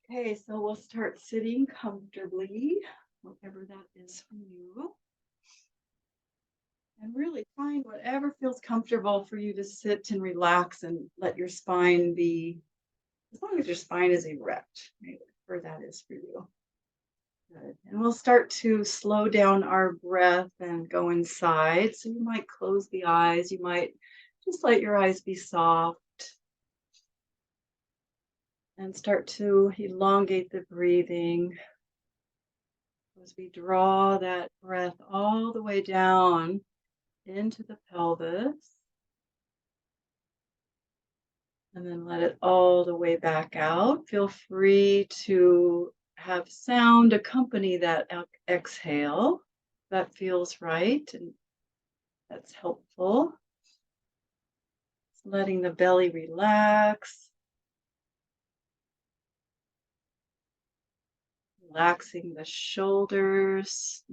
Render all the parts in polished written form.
Okay, so we'll start sitting comfortably, whatever that is for you. And really find whatever feels comfortable for you to sit and relax and let your spine be, as long as your spine is erect, right? Whatever that is for you. Good. And we'll start to slow down our breath and go inside. So you might close the eyes, you might just let your eyes be soft and start to elongate the breathing as we draw that breath all the way down into the pelvis and then let it all the way back out. Feel free to have sound accompany that exhale. That feels right and that's helpful. Letting the belly relax, relaxing the shoulders,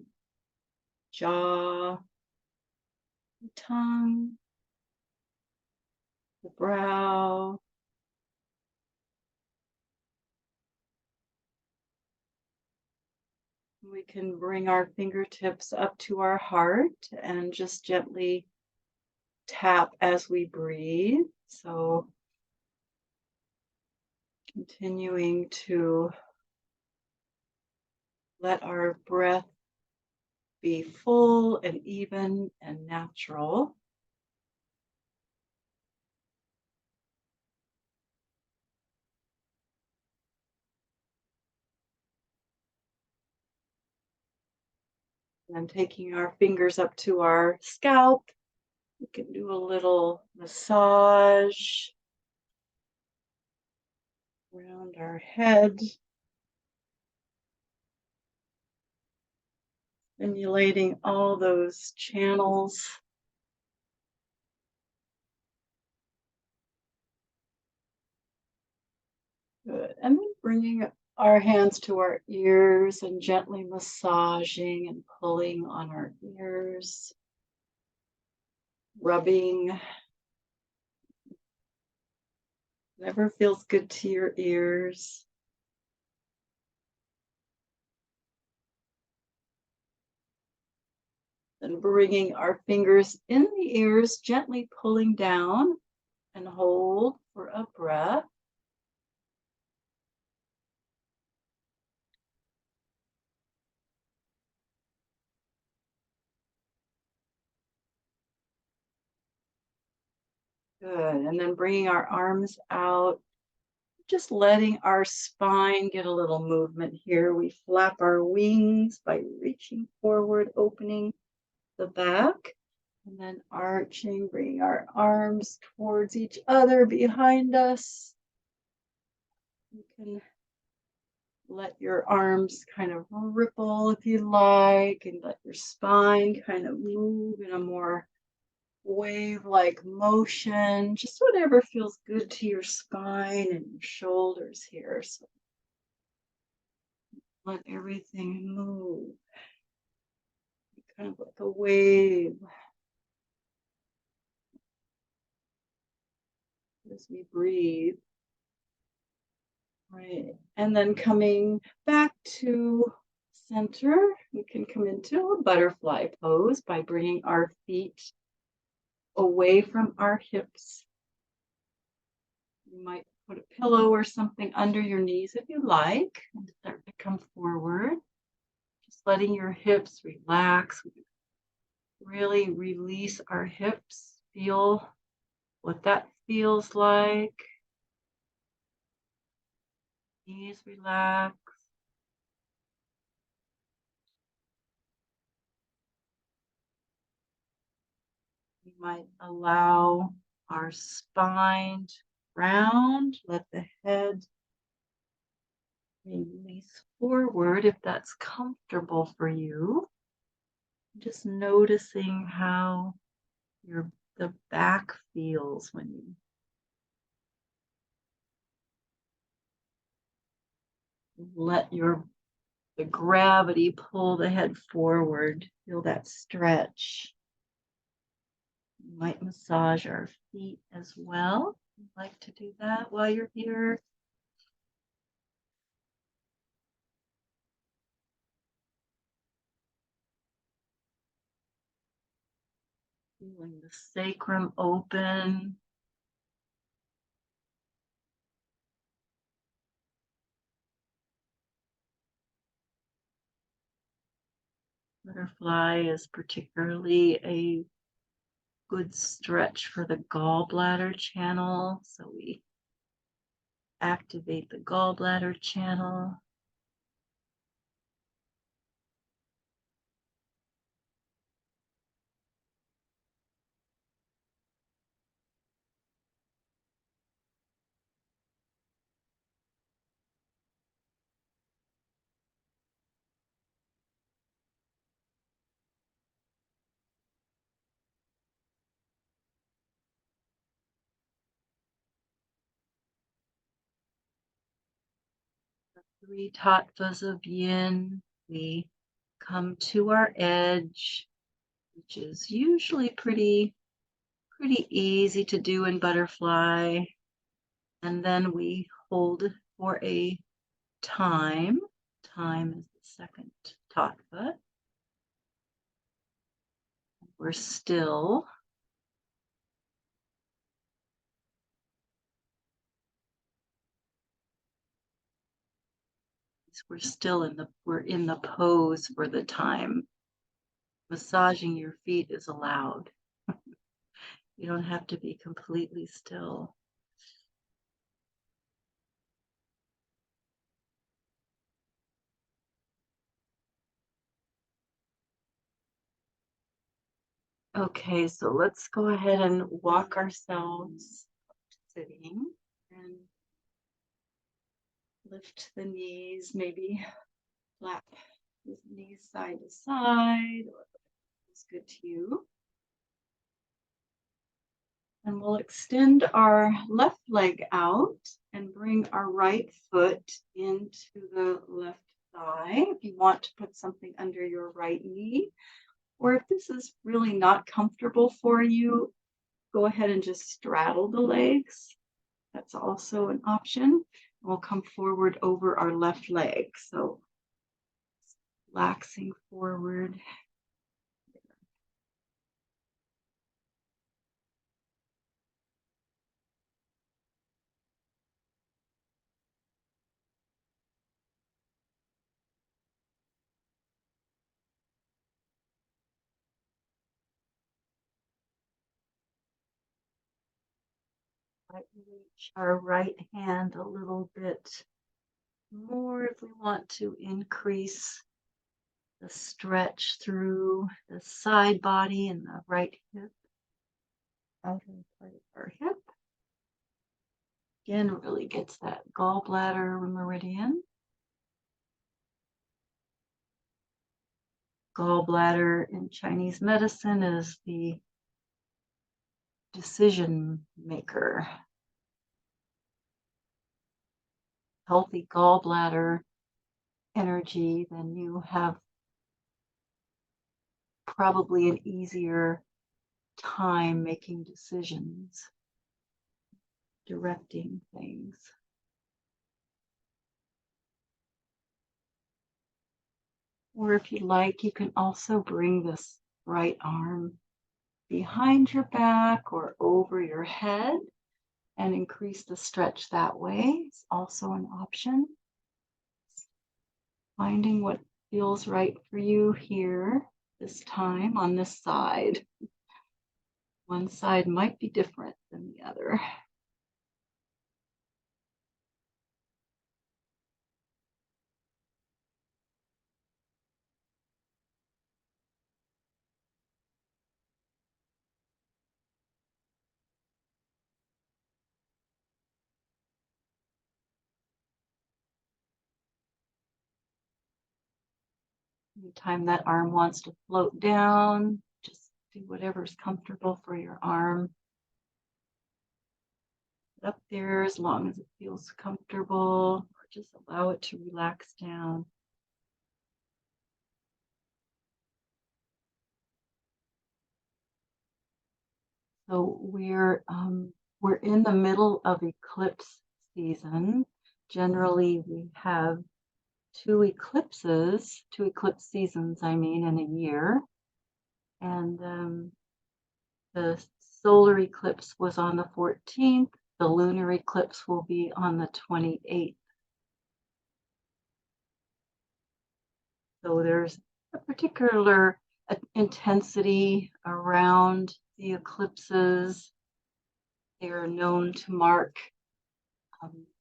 jaw, the tongue, the brow. We can bring our fingertips up to our heart and just gently tap as we breathe. So continuing to let our breath be full and even and natural. And taking our fingers up to our scalp, we can do a little massage around our head, stimulating all those channels. Good. And then bringing our hands to our ears and gently massaging and pulling on our ears, rubbing whatever feels good to your ears. And bringing our fingers in the ears, gently pulling down and hold for a breath. Good. And then bringing our arms out, just letting our spine get a little movement here. We flap our wings by reaching forward, opening the back, and then arching, bringing our arms towards each other behind us. You can let your arms kind of ripple if you like, and let your spine kind of move in a more wave-like motion, just whatever feels good to your spine and your shoulders here. So let everything move, kind of like a wave as we breathe. Right, and then coming back to center, we can come into a butterfly pose by bringing our feet away from our hips. You might put a pillow or something under your knees if you like, and start to come forward. Just letting your hips relax. Really release our hips. Feel what that feels like. Knees relax. We might allow our spine to round. Let the head release forward if that's comfortable for you. Just noticing how the back feels when you let the gravity pull the head forward. Feel that stretch. You might massage our feet as well. I'd like to do that while you're here. Feeling the sacrum open. Butterfly is particularly a good stretch for the gallbladder channel. So we activate the gallbladder channel. The 3 tattvas of yin. We come to our edge, which is usually pretty easy to do in butterfly. And then we hold for a time. Time is the second tattva. We're still. We're in the pose for the time. Massaging your feet is allowed. You don't have to be completely still. Okay, so let's go ahead and walk ourselves sitting and lift the knees, maybe flap the knees side to side, or feels good to you. And we'll extend our left leg out and bring our right foot into the left thigh. If you want to put something under your right knee, or if this is really not comfortable for you, go ahead and just straddle the legs. That's also an option. We'll come forward over our left leg. So relaxing forward. Reach our right hand a little bit more if we want to increase the stretch through the side body and the right hip, outer part of our hip. Again, really gets that gallbladder meridian. Gallbladder in Chinese medicine is the decision maker. Healthy gallbladder energy, then you have probably an easier time making decisions, directing things. Or if you like, you can also bring this right arm behind your back or over your head and increase the stretch that way. It's also an option. Finding what feels right for you here this time on this side. One side might be different than the other. Anytime that arm wants to float down, just do whatever's comfortable for your arm. Up there as long as it feels comfortable, or just allow it to relax down. So we're in the middle of eclipse season. Generally, we have two eclipse seasons, in a year. And The solar eclipse was on the 14th. The lunar eclipse will be on the 28th. So there's a particular intensity around the eclipses. They are known to mark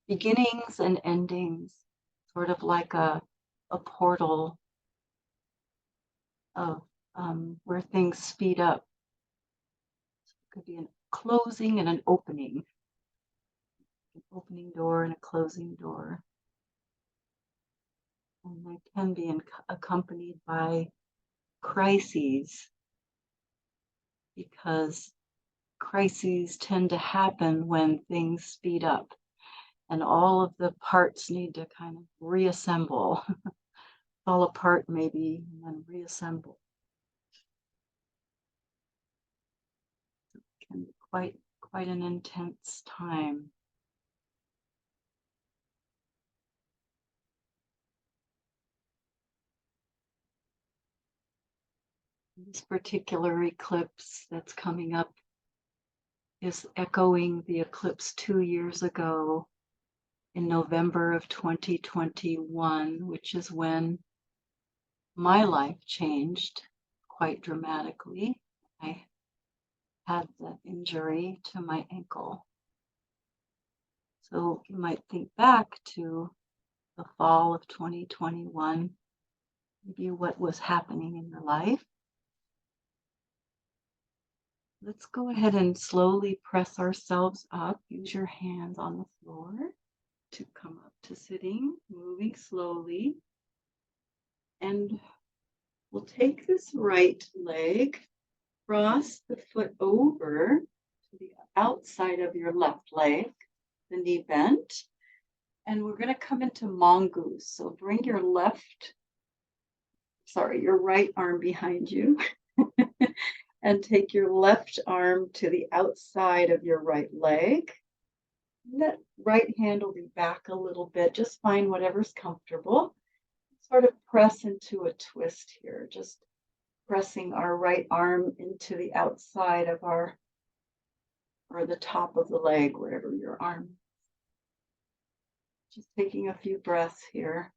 beginnings and endings, sort of like a portal of where things speed up. So it could be a closing and an opening door and a closing door. And they can be accompanied by crises, because crises tend to happen when things speed up and all of the parts need to kind of reassemble, fall apart maybe, and then reassemble. It can be quite an intense time. This particular eclipse that's coming up is echoing the eclipse 2 years ago in November of 2021, which is when my life changed quite dramatically. I had the injury to my ankle. So you might think back to the fall of 2021, maybe what was happening in your life. Let's go ahead and slowly press ourselves up. Use your hands on the floor to come up to sitting, moving slowly. And we'll take this right leg, cross the foot over to the outside of your left leg, the knee bent, and we're going to come into Mongoose. So bring your right arm behind you and take your left arm to the outside of your right leg. That right hand will be back a little bit. Just find whatever's comfortable. Sort of press into a twist here, just pressing our right arm into the outside of or the top of the leg, wherever your arm is. Just taking a few breaths here.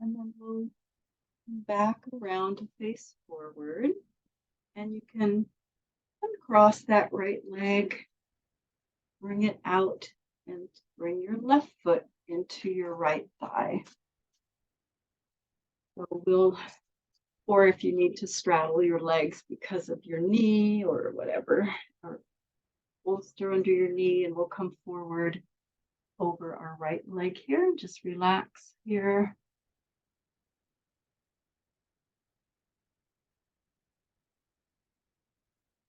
And then we'll back around to face forward. And you can uncross that right leg, bring it out, and bring your left foot into your right thigh. So or if you need to straddle your legs because of your knee or whatever, or bolster under your knee, and we'll come forward over our right leg here. Just relax here.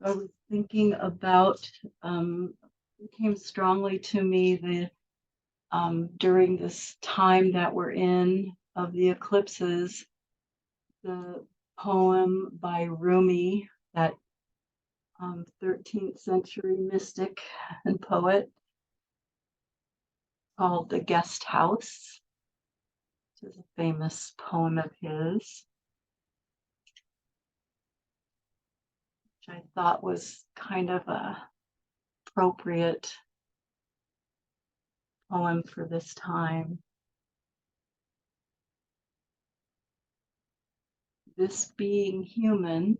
I was thinking about, it came strongly to me during this time that we're in of the eclipses, the poem by Rumi, that 13th century mystic and poet, called The Guest House. This is a famous poem of his, which I thought was kind of a appropriate poem for this time. This being human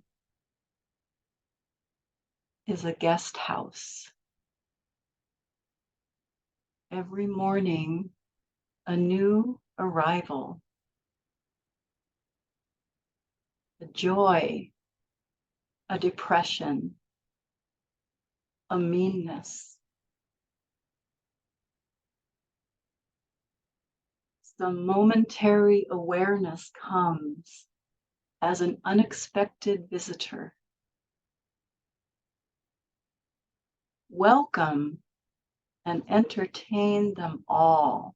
is a guest house. Every morning, a new arrival, a joy, a depression, a meanness. Some momentary awareness comes as an unexpected visitor. welcome and entertain them all.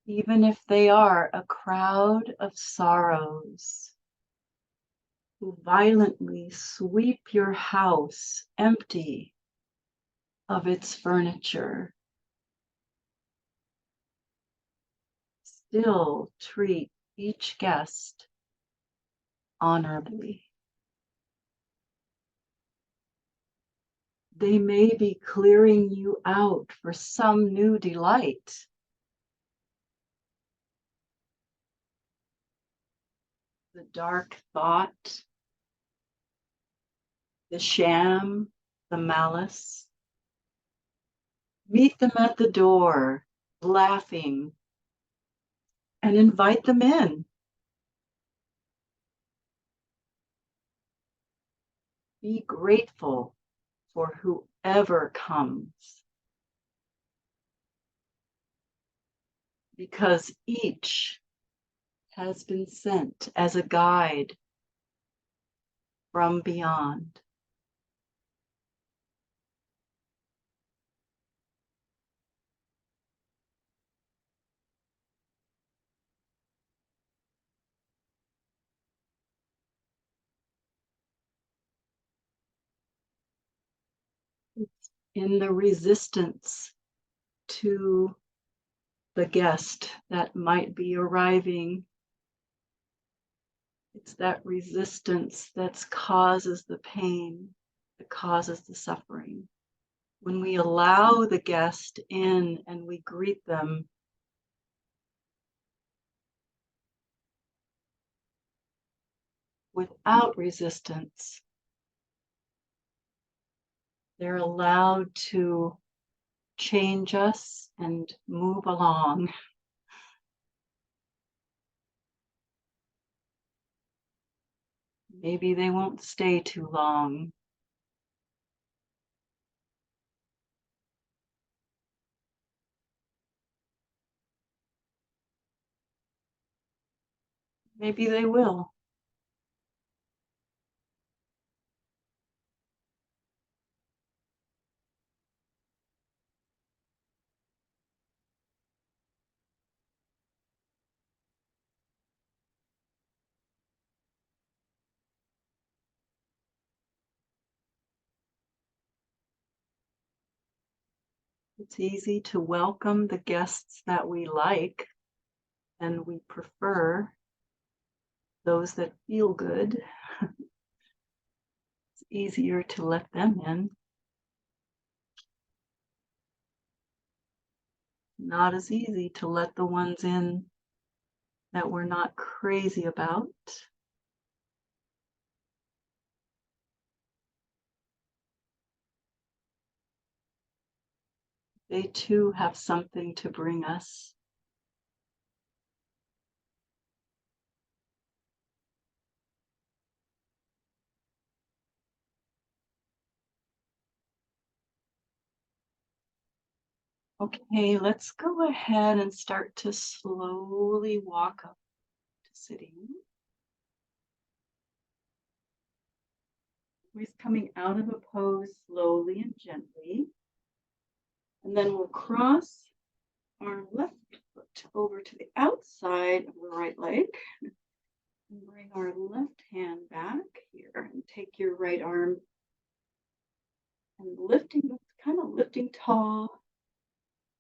Even if they are a crowd of sorrows who violently sweep your house empty of its furniture, still treat each guest honorably. They may be clearing you out for some new delight. The dark thought, the sham, the malice. Meet them at the door, laughing, and invite them in. Be grateful for whoever comes, because each has been sent as a guide from beyond. It's in the resistance to the guest that might be arriving. It's that resistance that causes the pain, that causes the suffering. When we allow the guest in and we greet them, without resistance, they're allowed to change us and move along. Maybe they won't stay too long. Maybe they will. It's easy to welcome the guests that we like and we prefer, those that feel good. It's easier to let them in. Not as easy to let the ones in that we're not crazy about. They too have something to bring us. Okay, let's go ahead and start to slowly walk up to sitting. We're coming out of a pose slowly and gently. And then we'll cross our left foot over to the outside of the right leg. And bring our left hand back here and take your right arm and lifting tall.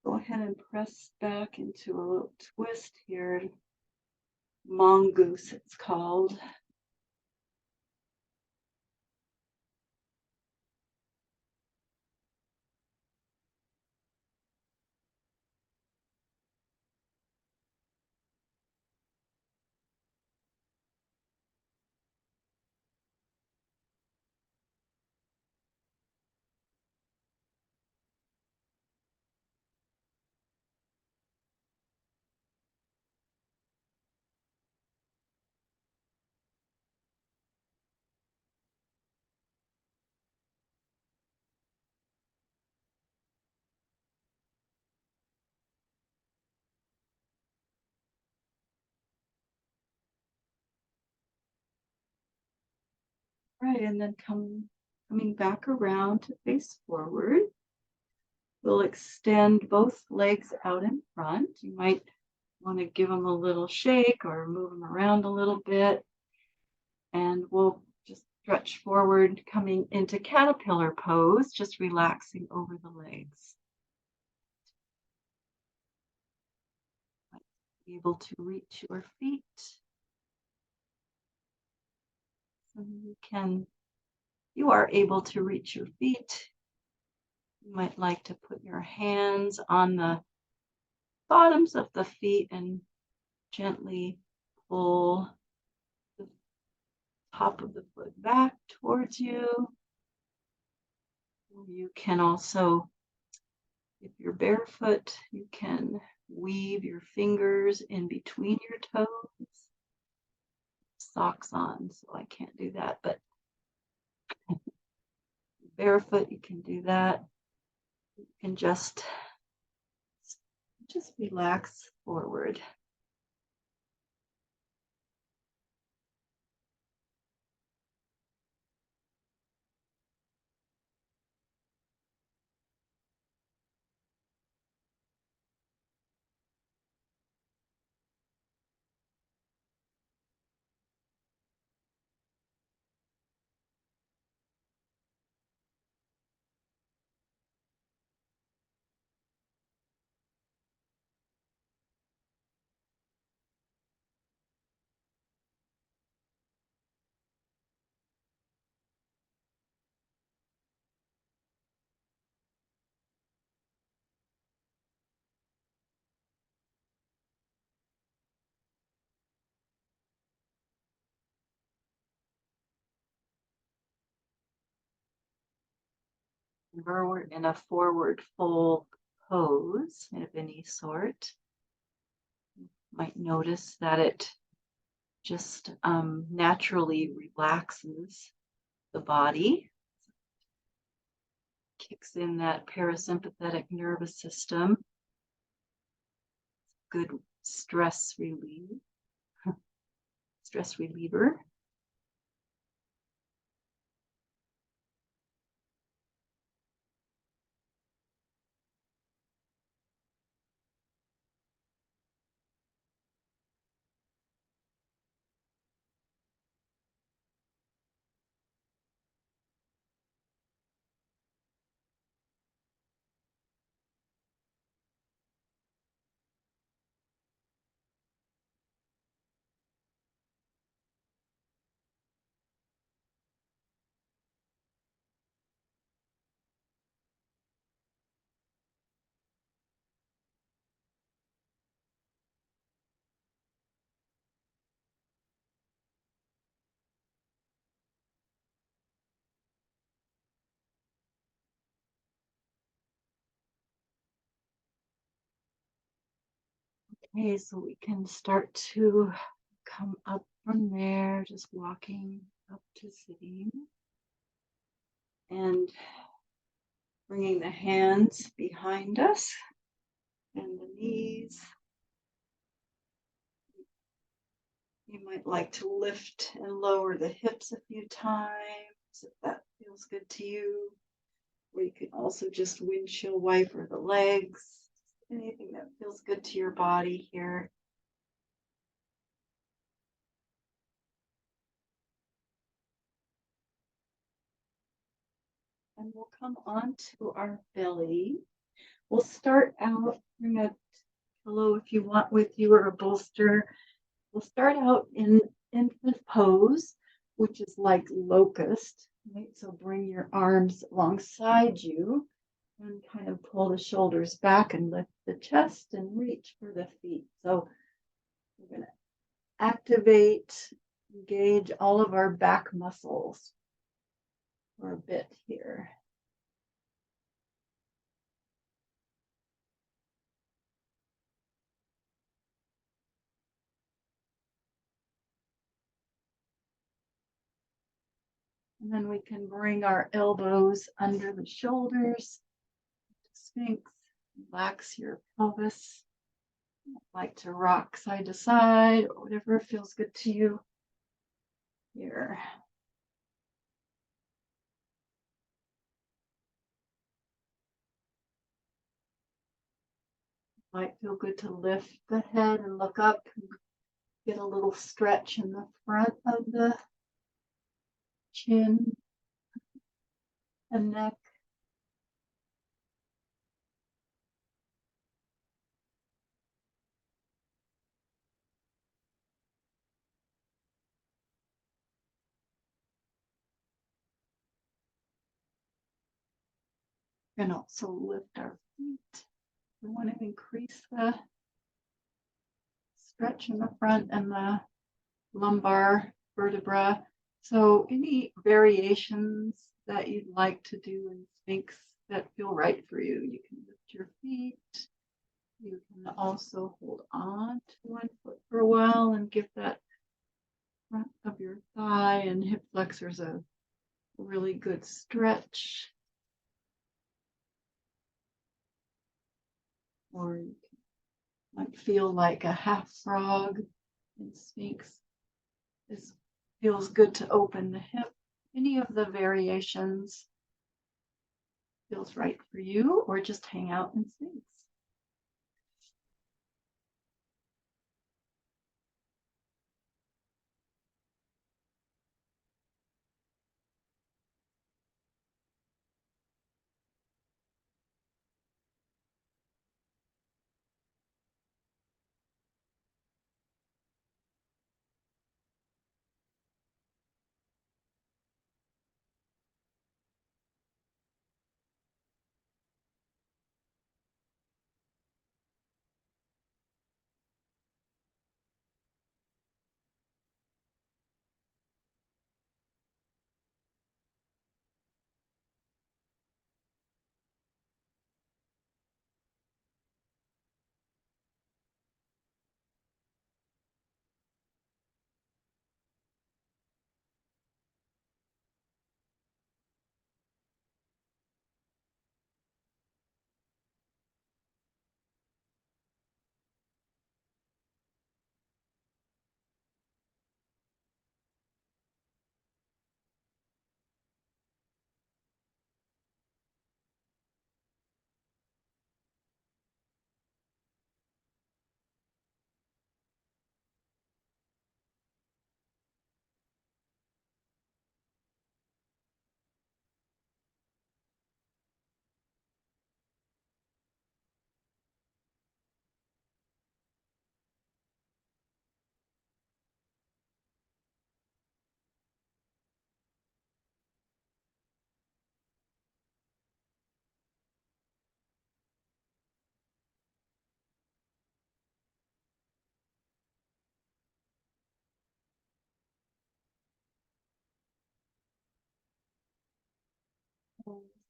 Go ahead and press back into a little twist here. Mongoose, it's called. right, and then coming back around to face forward. We'll extend both legs out in front. You might want to give them a little shake or move them around a little bit. And we'll just stretch forward, coming into caterpillar pose, just relaxing over the legs. Be able to reach your feet. So you are able to reach your feet. You might like to put your hands on the bottoms of the feet and gently pull the top of the foot back towards you. You can also, if you're barefoot, you can weave your fingers in between your toes. Socks on, so I can't do that, but barefoot, you can do that. You can just relax forward. We're in a forward fold pose of any sort. You might notice that it just naturally relaxes the body, kicks in that parasympathetic nervous system, good stress reliever. Okay, so we can start to come up from there, just walking up to sitting and bringing the hands behind us and the knees. You might like to lift and lower the hips a few times if that feels good to you. Or you can also just windshield wiper the legs, anything that feels good to your body here. And we'll come onto our belly. We'll start out, bring a pillow if you want with you or a bolster. We'll start out in infant pose, which is like locust. Right? So bring your arms alongside you and kind of pull the shoulders back and lift the chest and reach for the feet. So we're going to activate, engage all of our back muscles for a bit here. And then we can bring our elbows under the shoulders. Sphinx, relax your pelvis. Like to rock side to side or whatever feels good to you here. Might feel good to lift the head and look up and get a little stretch in the front of the chin and neck. And also lift our feet. We want to increase the stretch in the front and the lumbar vertebra. So any variations that you'd like to do in Sphinx that feel right for you, you can lift your feet. You can also hold on to one foot for a while and give that front of your thigh and hip flexors a really good stretch. Or you might feel like a half frog in Sphinx. This feels good to open the hip. Any of the variations feels right for you, or just hang out in Sphinx.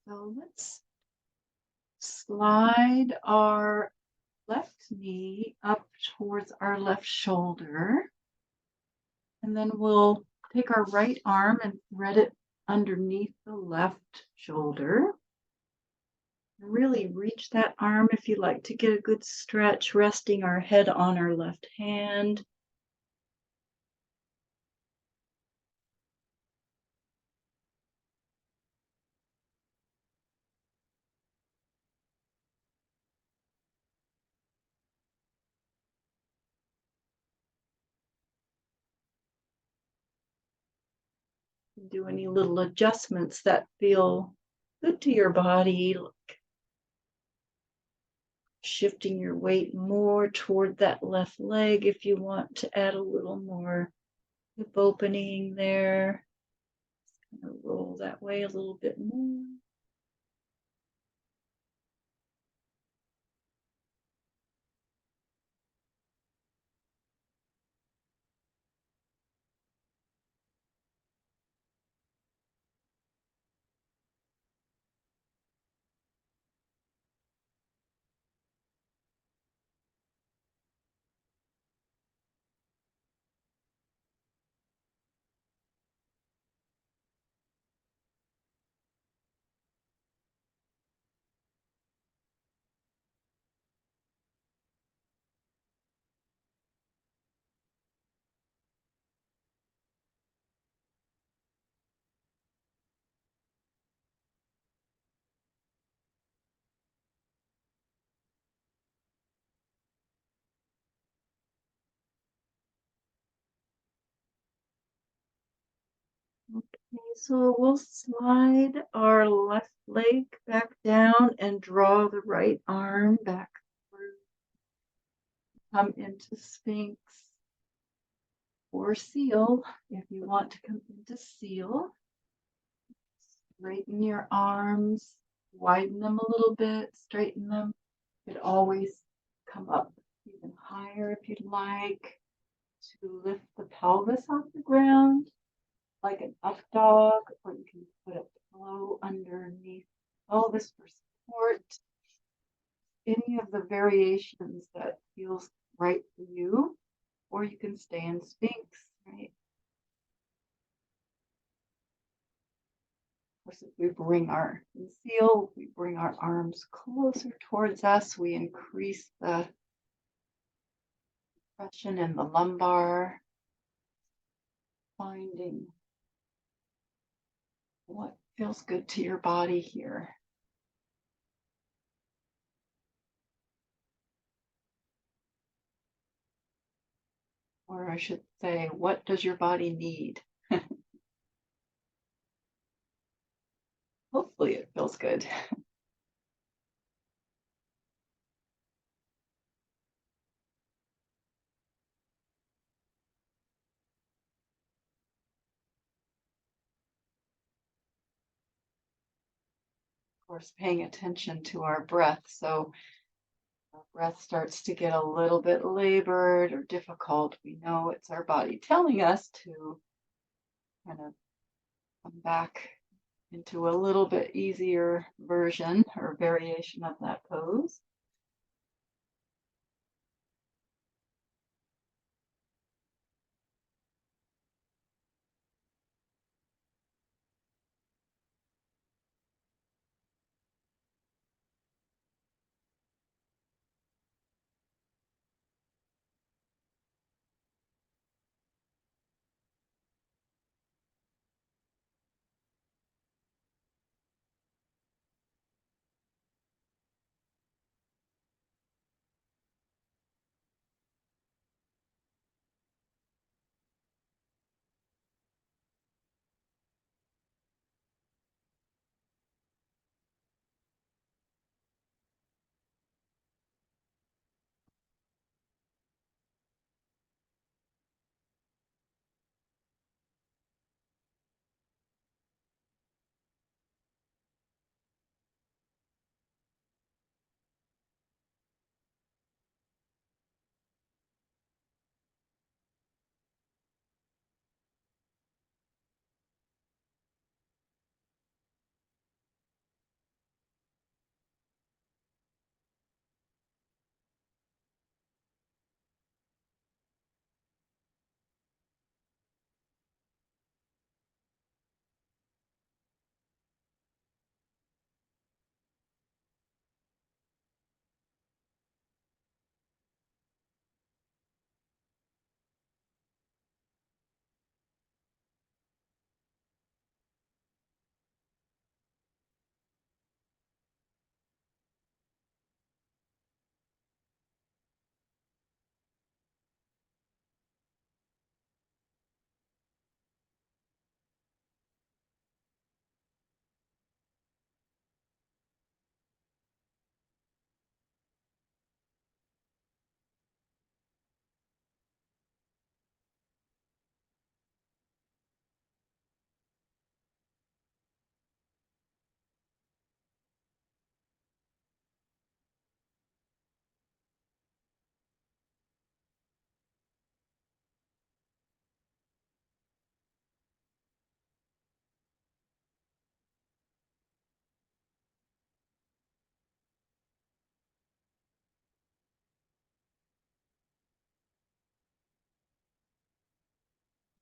So let's slide our left knee up towards our left shoulder. And then we'll take our right arm and thread it underneath the left shoulder. Really reach that arm if you like to get a good stretch, resting our head on our left hand. Do any little adjustments that feel good to your body, like shifting your weight more toward that left leg if you want to add a little more hip opening there. Just kind of roll that way a little bit more. Okay, so we'll slide our left leg back down and draw the right arm back through. Come into Sphinx or seal if you want to come into seal. Straighten your arms, widen them a little bit, straighten them. You could always come up even higher if you'd like to lift the pelvis off the ground like an up dog, or you can put a pillow underneath the pelvis for support. Any of the variations that feels right for you, or you can stay in Sphinx, right? Of course, if we bring our seal, we bring our arms closer towards us, we increase the compression in the lumbar, finding what feels good to your body here. Or I should say, what does your body need? Hopefully it feels good. Of course, paying attention to our breath. So our breath starts to get a little bit labored or difficult. We know it's our body telling us to kind of come back into a little bit easier version or variation of that pose.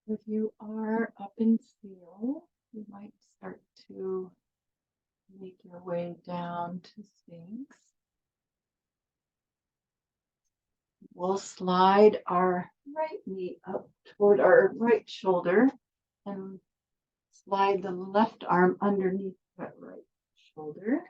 If you are up in seal, you might start to make your way down to Sphinx. We'll slide our right knee up toward our right shoulder and slide the left arm underneath that right shoulder.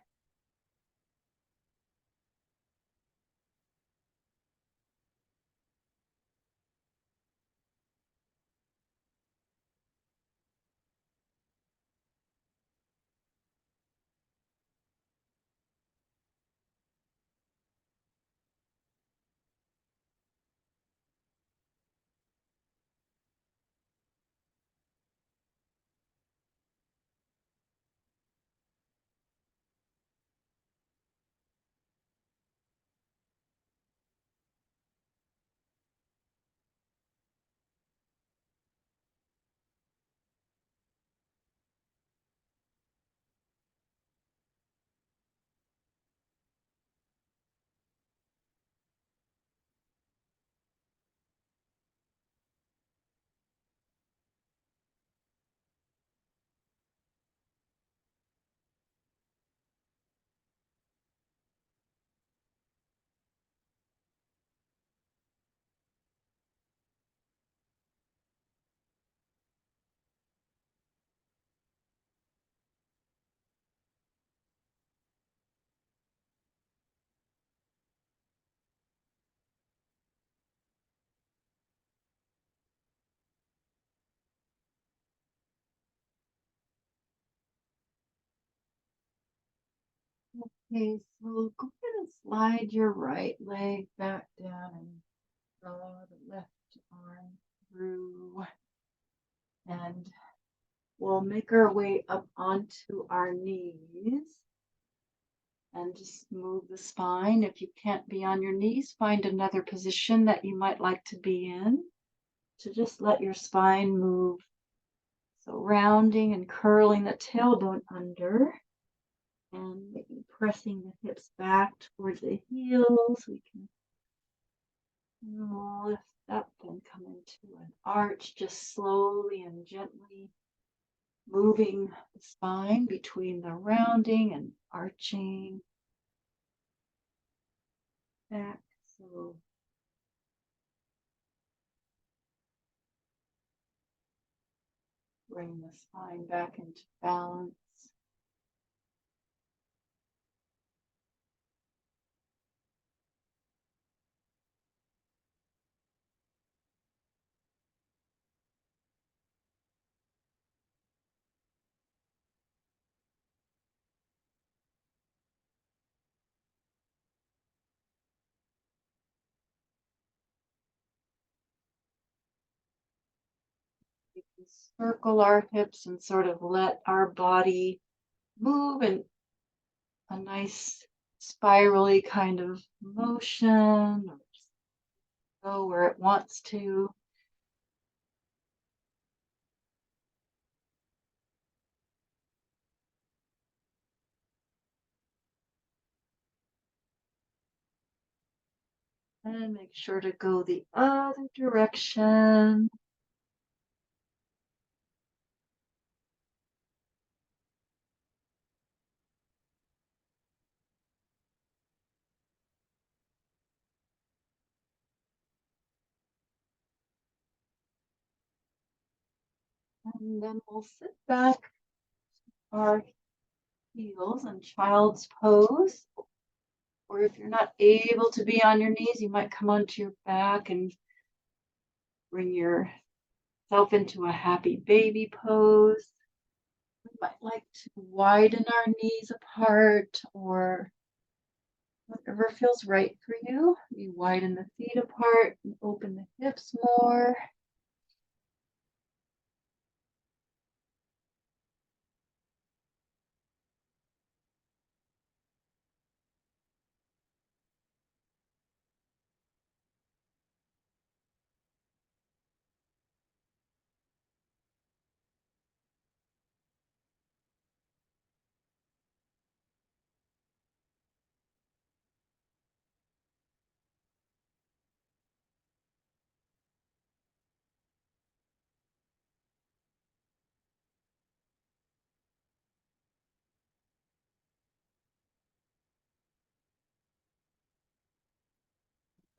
Okay, so go ahead and slide your right leg back down and draw the left arm through. And we'll make our way up onto our knees and just move the spine. If you can't be on your knees, find another position that you might like to be in to just let your spine move. So rounding and curling the tailbone under and maybe pressing the hips back towards the heels. We can lift up and come into an arch, just slowly and gently moving the spine between the rounding and arching back. So bring the spine back into balance. We can circle our hips and sort of let our body move in a nice spirally kind of motion, or just go where it wants to. And make sure to go the other direction. And then we'll sit back our heels in child's pose. Or if you're not able to be on your knees, you might come onto your back and bring yourself into a happy baby pose. We might like to widen our knees apart or whatever feels right for you. You widen the feet apart and open the hips more.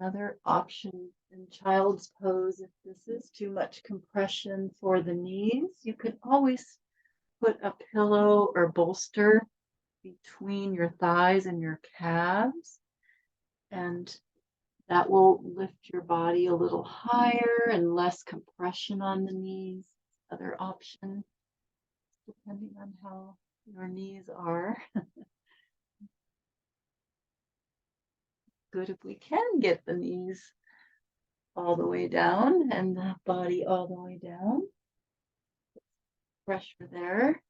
Another option in child's pose, if this is too much compression for the knees, you could always put a pillow or bolster between your thighs and your calves, and that will lift your body a little higher and less compression on the knees. Other option, depending on how your knees are. Good if we can get the knees all the way down and the body all the way down. Pressure there.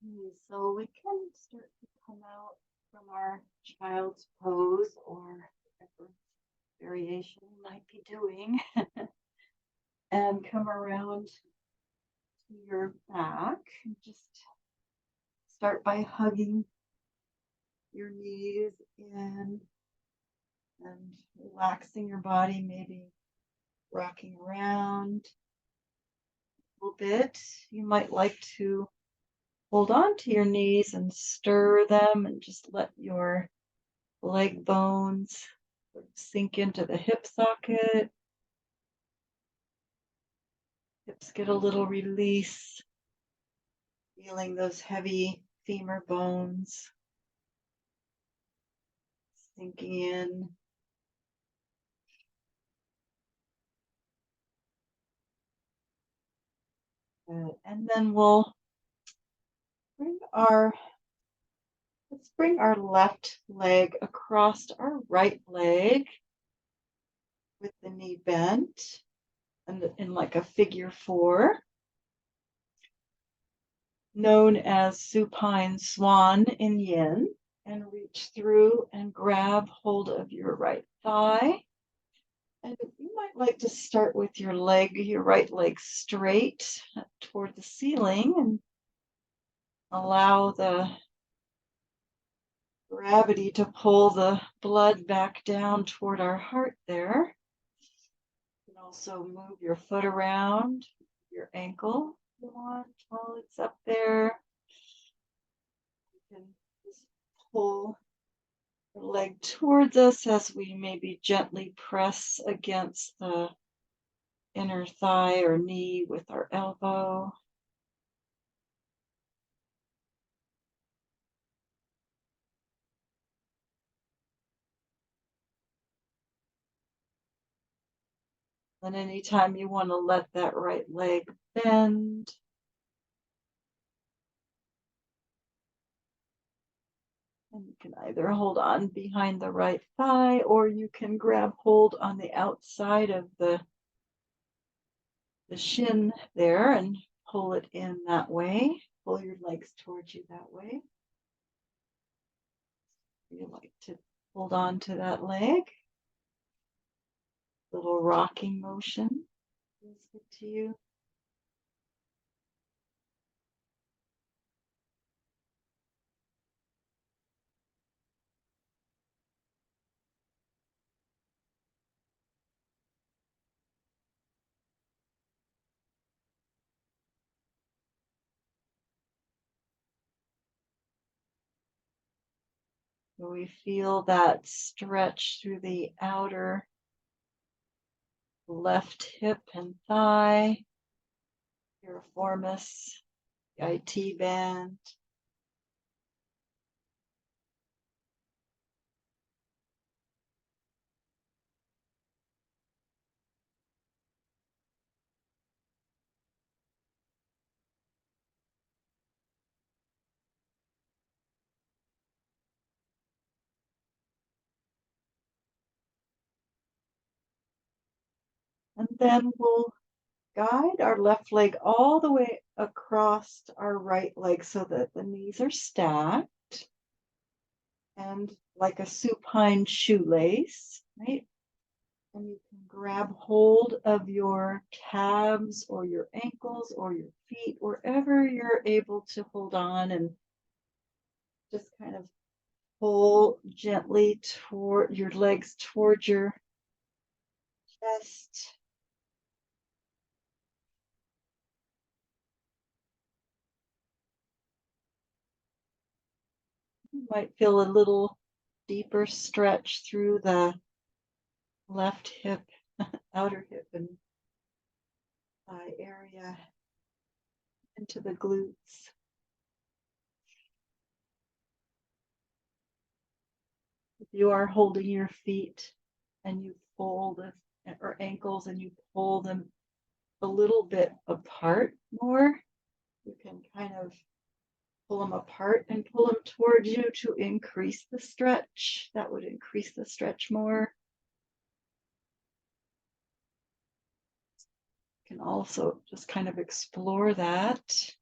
Okay, so we can start to come out from our child's pose or whatever variation we might be doing and come around to your back and just start by hugging your knees in and relaxing your body, maybe rocking around a little bit. You might like to hold on to your knees and stir them and just let your leg bones sink into the hip socket. Hips get a little release, feeling those heavy femur bones sinking in. Good. And then we'll bring our let's bring our left leg across our right leg with the knee bent and in like a figure four, known as supine swan in yin, and reach through and grab hold of your right thigh. And you might like to start with your right leg straight toward the ceiling and allow the gravity to pull the blood back down toward our heart there. You can also move your foot around your ankle if you want while it's up there. You can just pull the leg towards us as we maybe gently press against the inner thigh or knee with our elbow. And anytime you want to let that right leg bend, and you can either hold on behind the right thigh or you can grab hold on the outside of the shin there and pull it in that way. Pull your legs towards you that way. You like to hold on to that leg. Little rocking motion feels good to you. So we feel that stretch through the outer left hip and thigh, piriformis, the IT band. And then we'll guide our left leg all the way across our right leg so that the knees are stacked and like a supine shoelace, right? And you can grab hold of your calves or your ankles or your feet, wherever you're able to hold on, and just kind of pull gently toward your legs toward your chest. You might feel a little deeper stretch through the left hip, outer hip and thigh area into the glutes. If you are holding your feet and you fold or ankles and you pull them a little bit apart more, you can kind of pull them apart and pull them towards you to increase the stretch. That would increase the stretch more. You can also just kind of explore that.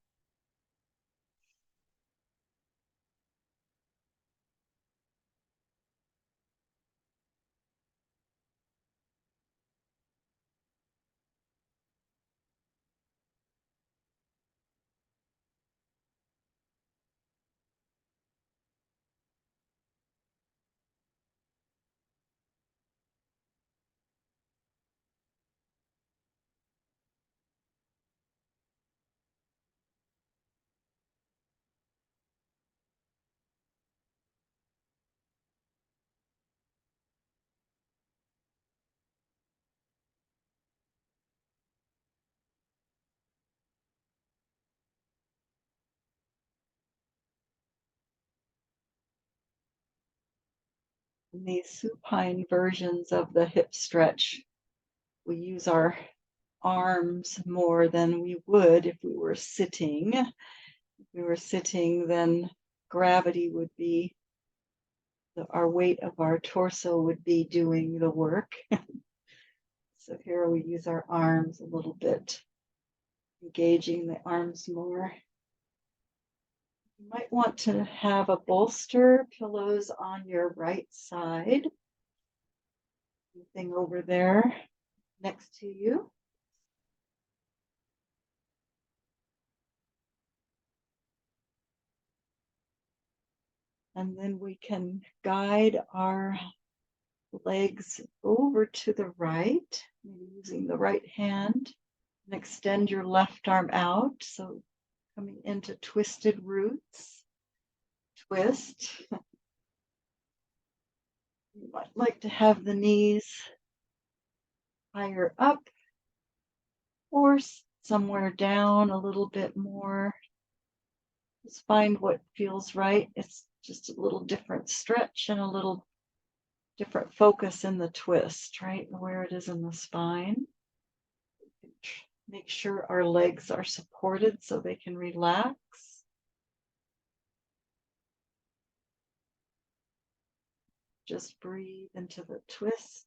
In these supine versions of the hip stretch, we use our arms more than we would if we were sitting. If we were sitting, then gravity would be, our weight of our torso would be doing the work. So here we use our arms a little bit, engaging the arms more. You might want to have a bolster, pillows on your right side. Anything over there next to you. And then we can guide our legs over to the right, maybe using the right hand, and extend your left arm out. So coming into twisted roots, twist. You might like to have the knees higher up or somewhere down a little bit more. Just find what feels right. It's just a little different stretch and a little different focus in the twist, right? Where it is in the spine. Make sure our legs are supported so they can relax. Just breathe into the twist.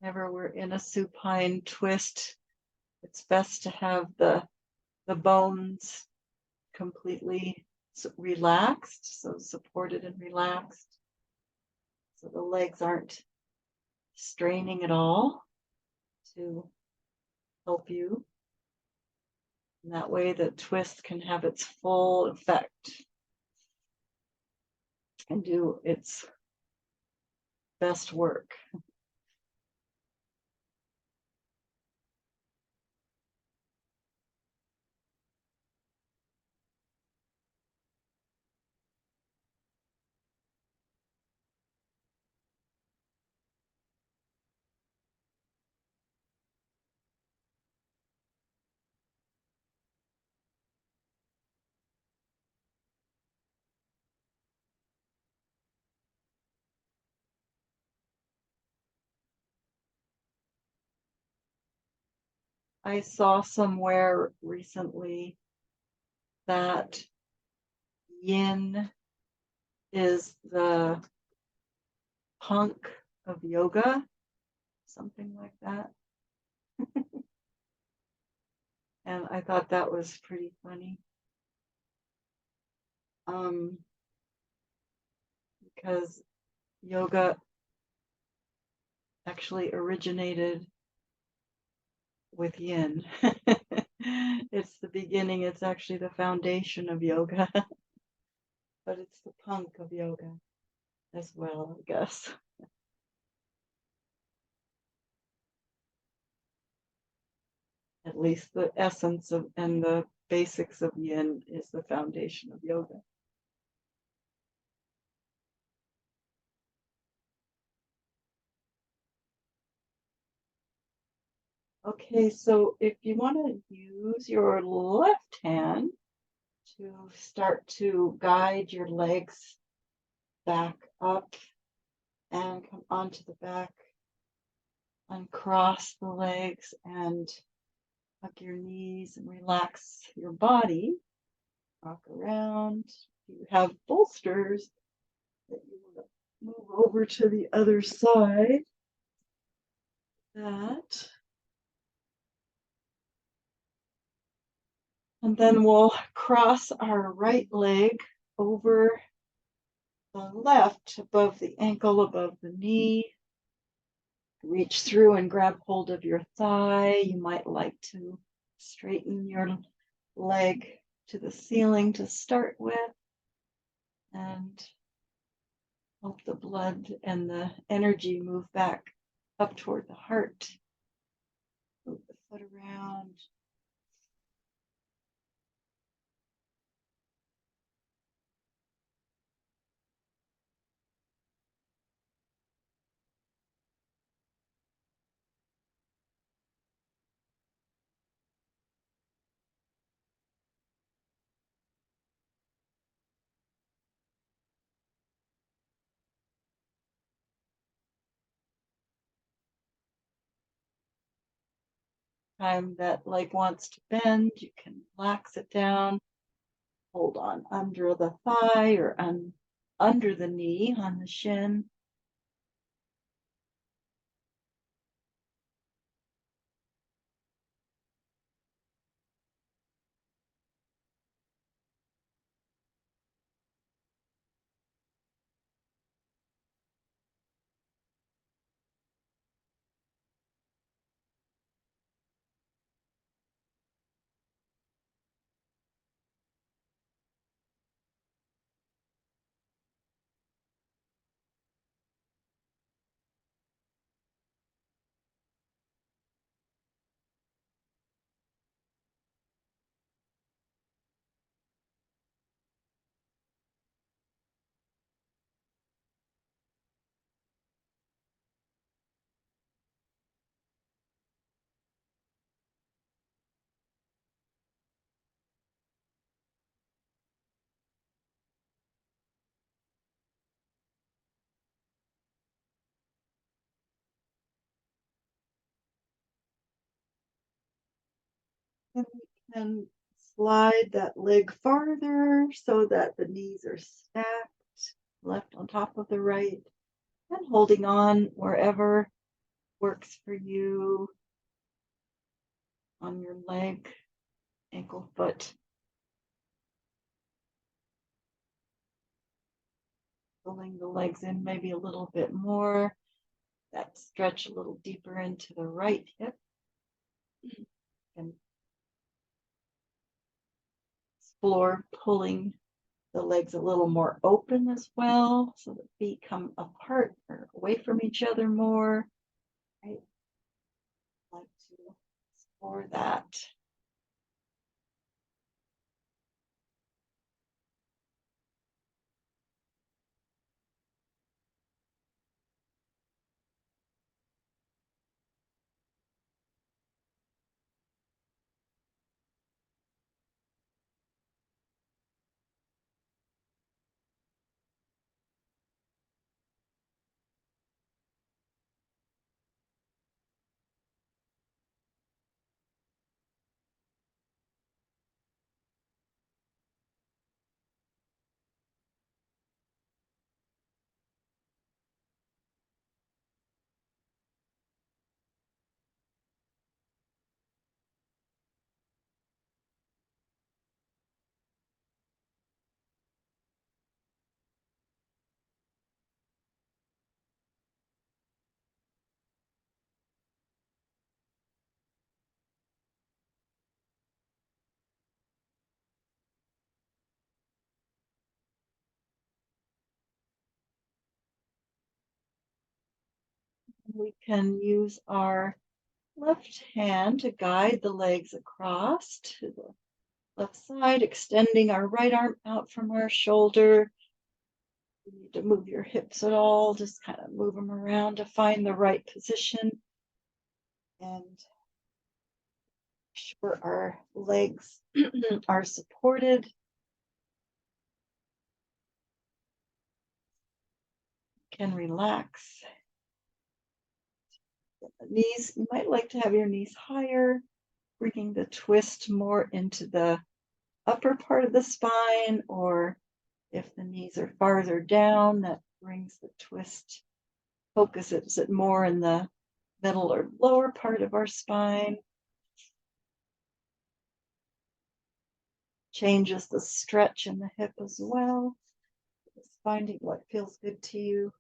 Whenever we're in a supine twist, it's best to have the bones completely relaxed, so supported and relaxed, so the legs aren't straining at all to help you. And that way the twist can have its full effect and do its best work. I saw somewhere recently that yin is the punk of yoga, something like that. And I thought that was pretty funny. Because yoga actually originated with yin. It's the beginning, it's actually the foundation of yoga, but it's the punk of yoga as well, I guess. At least the essence of and the basics of yin is the foundation of yoga. Okay, so if you want to use your left hand to start to guide your legs back up and come onto the back, uncross the legs and hug your knees and relax your body. Rock around. You have bolsters that you want to move over to the other side. That. And then we'll cross our right leg over the left above the ankle, above the knee. Reach through and grab hold of your thigh. You might like to Straighten your leg to the ceiling to start with, and help the blood and the energy move back up toward the heart. Move the foot around. Time that leg wants to bend, you can relax it down. Hold on under the thigh or under the knee on the shin. And we can slide that leg farther so that the knees are stacked, left on top of the right, and holding on wherever works for you on your leg, ankle, foot. Pulling the legs in maybe a little bit more. That stretch a little deeper into the right hip. And explore pulling the legs a little more open as well, so the feet come apart or away from each other more. Right? I'd like to explore that. We can use our left hand to guide the legs across to the left side, extending our right arm out from our shoulder. You need to move your hips at all, just kind of move them around to find the right position. And make sure our legs are supported. Can relax. The knees, you might like to have your knees higher, bringing the twist more into the upper part of the spine, or if the knees are farther down, that brings the twist, focuses it more in the middle or lower part of our spine. Changes the stretch in the hip as well. Just finding what feels good to you.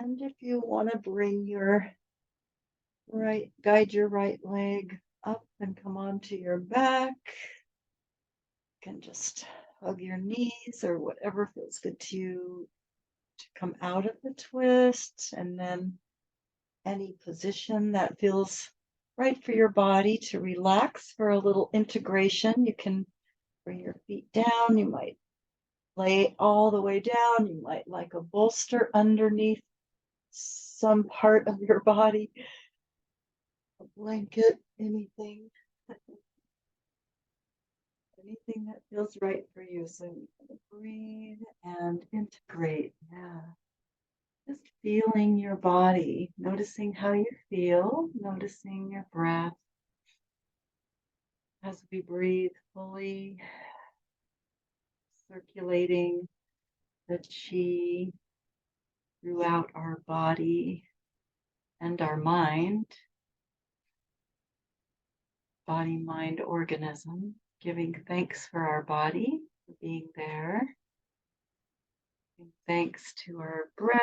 And if you want to bring guide your right leg up and come onto your back, you can just hug your knees or whatever feels good to you to come out of the twist, and then any position that feels right for your body to relax for a little integration. You can bring your feet down. You might lay all the way down. You might like a bolster underneath some part of your body, a blanket, anything. Anything that feels right for you. So you can breathe and integrate. Yeah. Just feeling your body, noticing how you feel, noticing your breath as we breathe fully, circulating the chi throughout our body and our mind, body, mind, organism, giving thanks for our body for being there, giving thanks to our breath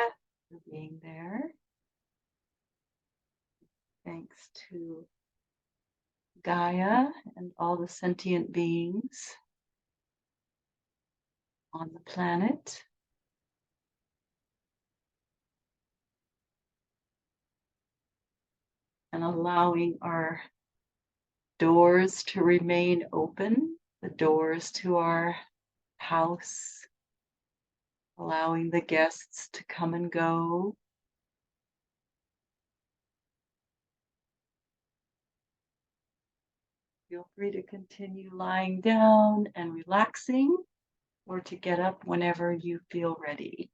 for being there, thanks to Gaia and all the sentient beings on the planet. And allowing our doors to remain open, the doors to our house, allowing the guests to come and go. Feel free to continue lying down and relaxing, or to get up whenever you feel ready.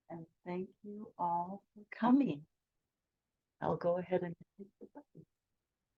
And thank you all for coming. I'll go ahead and hit the button.